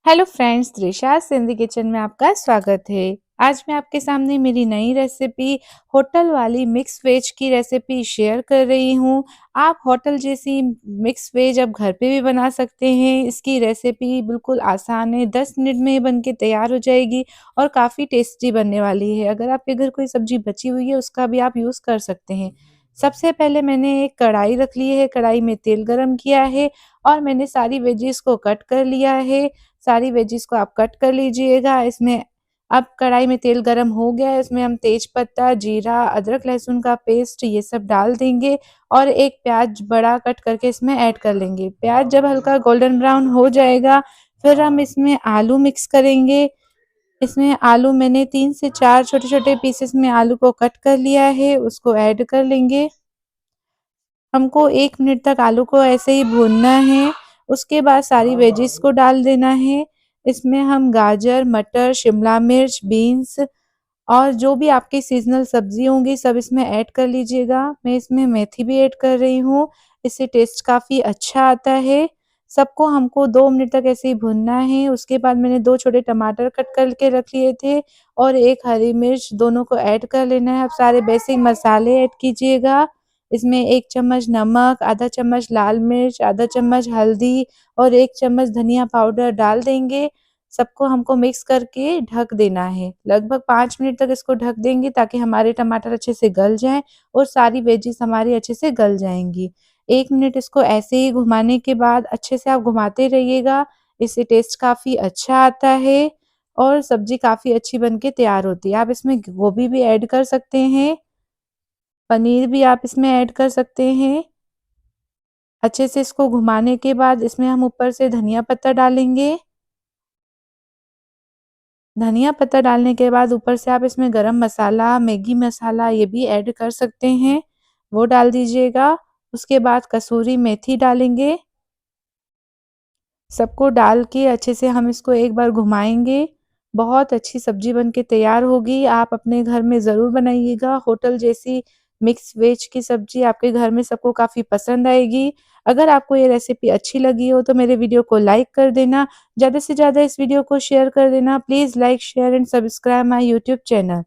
Hello friends, Trisha Sindhi kitchen में आपका स्वागत है। आज मैं आपके सामने मेरी नई रेसिपी होटल वाली मिक्स वेज की रेसिपी शेयर कर रही हूँ। आप होटल जैसी मिक्स वेज अब घर पे भी बना सकते हैं। इसकी रेसिपी बिल्कुल आसान है, 10 मिनट में बन के तैयार हो जाएगी और काफ़ी टेस्टी बनने वाली है। अगर आपके घर कोई सब्जी बची हुई है उसका भी आप यूज़ कर सकते हैं। सबसे पहले मैंने एक कढ़ाई रख ली है, कढ़ाई में तेल गरम किया है और मैंने सारी वेजिस को कट कर लिया है। सारी वेजिस को आप कट कर लीजिएगा। इसमें अब कढ़ाई में तेल गरम हो गया है, इसमें हम तेज पत्ता, जीरा, अदरक लहसुन का पेस्ट ये सब डाल देंगे और एक प्याज बड़ा कट करके इसमें ऐड कर लेंगे। प्याज जब हल्का गोल्डन ब्राउन हो जाएगा फिर हम इसमें आलू मिक्स करेंगे। इसमें आलू मैंने 3 से 4 छोटे-छोटे पीसेस में आलू को कट कर लिया है, उसको ऐड कर लेंगे। हमको 1 मिनट तक आलू को ऐसे ही भूनना है। उसके बाद सारी वेजिस को डाल देना है। इसमें हम गाजर, मटर, शिमला मिर्च, बीन्स और जो भी आपकी सीज़नल सब्ज़ी होंगी सब इसमें ऐड कर लीजिएगा। मैं इसमें मेथी भी ऐड कर रही हूँ, इससे टेस्ट काफ़ी अच्छा आता है। सबको हमको 2 मिनट तक ऐसे ही भूनना है। उसके बाद मैंने 2 छोटे टमाटर कट करके रख लिए थे और 1 हरी मिर्च, दोनों को ऐड कर लेना है। अब सारे बेसिक मसाले ऐड कीजिएगा। इसमें 1 चम्मच नमक, आधा चम्मच लाल मिर्च, आधा चम्मच हल्दी और 1 चम्मच धनिया पाउडर डाल देंगे। सबको हमको मिक्स करके ढक देना है। लगभग 5 मिनट तक इसको ढक देंगे ताकि हमारे टमाटर अच्छे से गल जाएँ और सारी वेजिस हमारी अच्छे से गल जाएँगी। 1 मिनट इसको ऐसे ही घुमाने के बाद अच्छे से आप घुमाते रहिएगा, इससे टेस्ट काफ़ी अच्छा आता है और सब्ज़ी काफ़ी अच्छी बन के तैयार होती है। आप इसमें गोभी भी ऐड कर सकते हैं, पनीर भी आप इसमें ऐड कर सकते हैं। अच्छे से इसको घुमाने के बाद इसमें हम ऊपर से धनिया पत्ता डालेंगे। धनिया पत्ता डालने के बाद ऊपर से आप इसमें गरम मसाला, मैगी मसाला ये भी ऐड कर सकते हैं, वो डाल दीजिएगा। उसके बाद कसूरी मेथी डालेंगे। सबको डाल के अच्छे से हम इसको एक बार घुमाएँगे। बहुत अच्छी सब्ज़ी बन के तैयार होगी। आप अपने घर में ज़रूर बनाइएगा। होटल जैसी मिक्स वेज की सब्ज़ी आपके घर में सबको काफ़ी पसंद आएगी। अगर आपको ये रेसिपी अच्छी लगी हो तो मेरे वीडियो को लाइक कर देना। ज़्यादा से ज़्यादा इस वीडियो को शेयर कर देना। Please like, share and subscribe my YouTube channel.